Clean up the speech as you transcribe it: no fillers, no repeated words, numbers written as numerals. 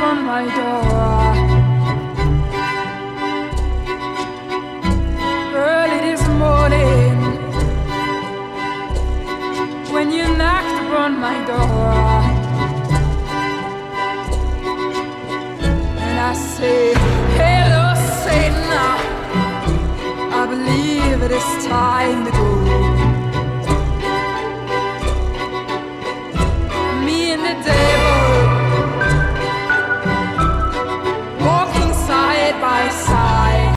upon my door. Early this morning, when you knocked upon my door, and I say, hello, Satan, I believe it is time to go.